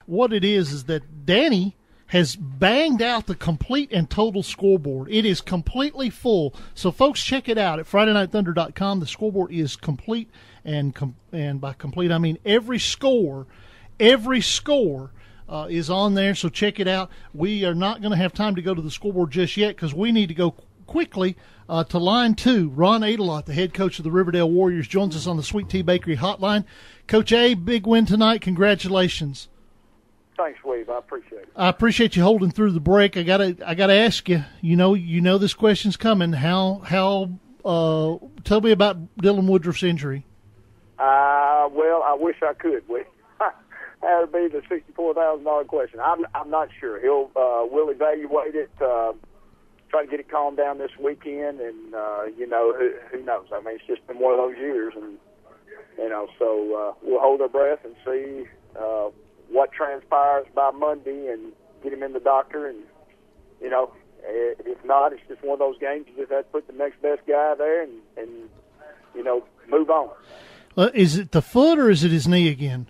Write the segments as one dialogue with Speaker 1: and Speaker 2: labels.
Speaker 1: What it is that Danny has banged out the complete and total scoreboard. It is completely full. So, folks, check it out at FridayNightThunder.com. The scoreboard is complete, and by complete, I mean every score is on there. So check it out. We are not going to have time to go to the scoreboard just yet because we need to go quickly to line 2. Ron Aydelotte, the head coach of the Riverdale Warriors, joins us on the Sweet Tea Bakery hotline. Coach A, big win tonight. Congratulations.
Speaker 2: Thanks, Weave. I appreciate it.
Speaker 1: I appreciate you holding through the break. I gotta ask you. You know this question's coming. How tell me about Dylan Woodruff's injury.
Speaker 2: Well, I wish I could. That would be the $64,000 question. I'm not sure. We'll evaluate it. Try to get it calmed down this weekend, and who knows? I mean, it's just been one of those years, and so we'll hold our breath and see what transpires by Monday and get him in the doctor. And, if not, it's just one of those games. You just have to put the next best guy there and move on.
Speaker 1: Is it the foot or is it his knee again?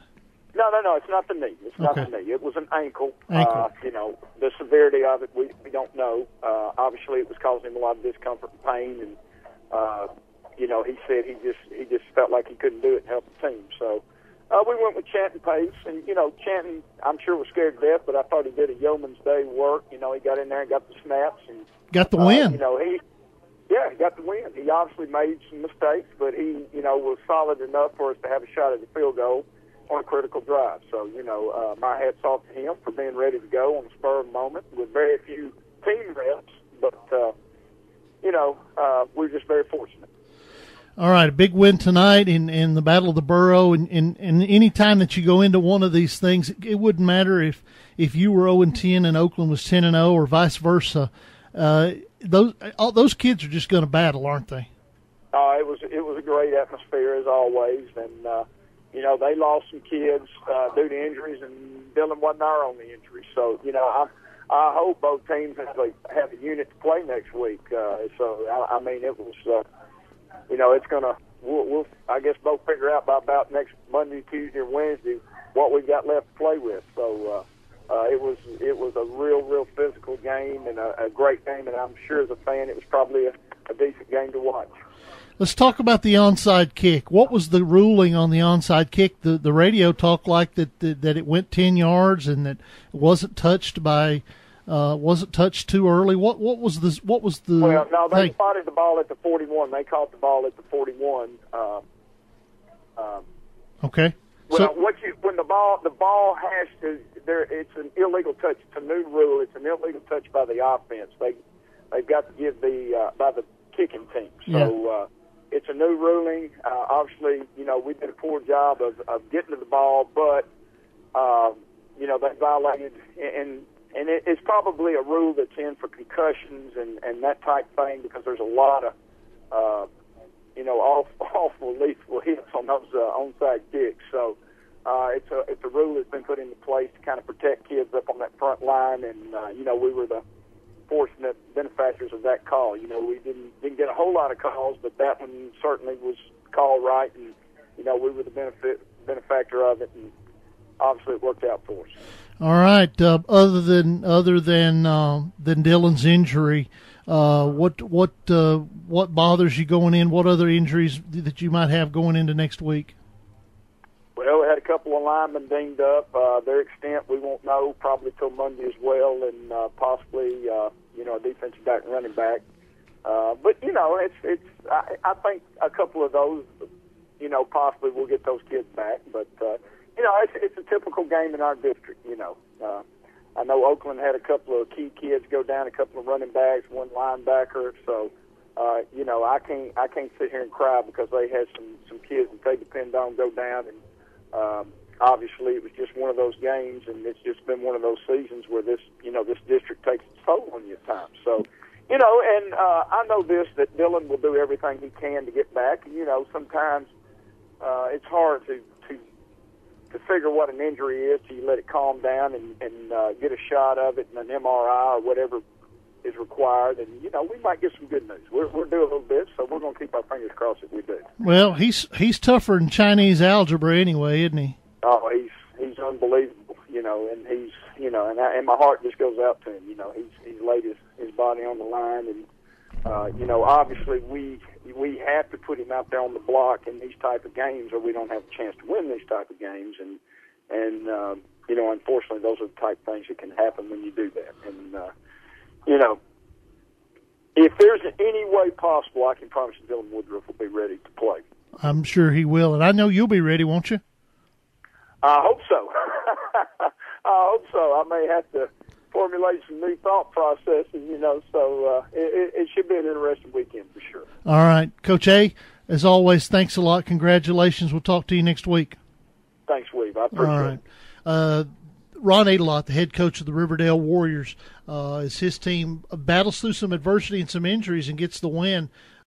Speaker 2: No, it's not the knee. It's not the knee. It was an ankle. The severity of it, we don't know. Obviously, it was causing him a lot of discomfort and pain, and, he said he just felt like he couldn't do it and help the team. So, we went with Chanton Pace, and, Chanton, I'm sure, was scared to death, but I thought he did a yeoman's day work. He got in there and got the snaps. And
Speaker 1: got the win.
Speaker 2: He got the win. He obviously made some mistakes, but he, was solid enough for us to have a shot at the field goal on a critical drive. So, my hat's off to him for being ready to go on the spur of the moment with very few team reps, but, we're just very fortunate.
Speaker 1: All right, a big win tonight in the Battle of the Borough, and any time that you go into one of these things, it wouldn't matter if you were 0-10 and Oakland was 10-0 or vice versa. Those kids are just going to battle, aren't they?
Speaker 2: It was a great atmosphere as always, and they lost some kids due to injuries, and Dylan wasn't our only injury. So I hope both teams have a unit to play next week. It was. It's gonna. We'll I guess both figure out by about next Monday, Tuesday, or Wednesday what we've got left to play with. So it was a real physical game and a great game, and I'm sure as a fan it was probably a decent game to watch.
Speaker 1: Let's talk about the onside kick. What was the ruling on the onside kick? The radio talked like that it went 10 yards and that it wasn't touched too early. What was the?
Speaker 2: Well, no, they spotted the ball at the 41. They caught the ball at the 41.
Speaker 1: Okay.
Speaker 2: Well, when the ball has to, it's an illegal touch. It's a new rule. It's an illegal touch by the offense. They've got to give by the kicking team. So it's a new ruling. Obviously, we did a poor job of getting to the ball, but they violated and it's probably a rule that's in for concussions and that type thing because there's a lot of, awful lethal hits on those onside kicks. So it's a rule that's been put into place to kind of protect kids up on that front line, and we were the fortunate benefactors of that call. We didn't get a whole lot of calls, but that one certainly was called right, and we were the benefactor of it, and obviously it worked out for us.
Speaker 1: All right. Other than Dylan's injury, what bothers you going in? What other injuries that you might have going into next week?
Speaker 2: Well, we had a couple of linemen dinged up. Their extent we won't know probably till Monday as well, and possibly a defensive back and running back. But I think a couple of those, possibly we'll get those kids back, but. It's a typical game in our district. I know Oakland had a couple of key kids go down, a couple of running backs, one linebacker. So, I can't sit here and cry because they had some kids that they depend on go down, and obviously it was just one of those games, and it's just been one of those seasons where this district takes its toll on you at times. So, and I know that Dylan will do everything he can to get back. And, sometimes it's hard to figure what an injury is till you let it calm down and get a shot of it and an MRI or whatever is required. And, we might get some good news. We're doing a little bit, so we're going to keep our fingers crossed that we do. Well,
Speaker 1: he's tougher than Chinese algebra anyway, isn't he?
Speaker 2: Oh, he's unbelievable. and he's, and my heart just goes out to him. He's laid his body on the line, and obviously we have to put him out there on the block in these type of games, or we don't have a chance to win these type of games. And unfortunately, those are the type of things that can happen when you do that. And if there's any way possible, I can promise you Dylan Woodruff will be ready to play.
Speaker 1: I'm sure he will, and I know you'll be ready, won't you?
Speaker 2: I hope so. I hope so. I may have to formulate some new thought processes, so it should be an interesting weekend for sure.
Speaker 1: All right. Coach A, as always, thanks a lot. Congratulations. We'll talk to you next week.
Speaker 2: Thanks, Weave. I appreciate
Speaker 1: it. Ron Aydelotte, the head coach of the Riverdale Warriors, as his team battles through some adversity and some injuries and gets the win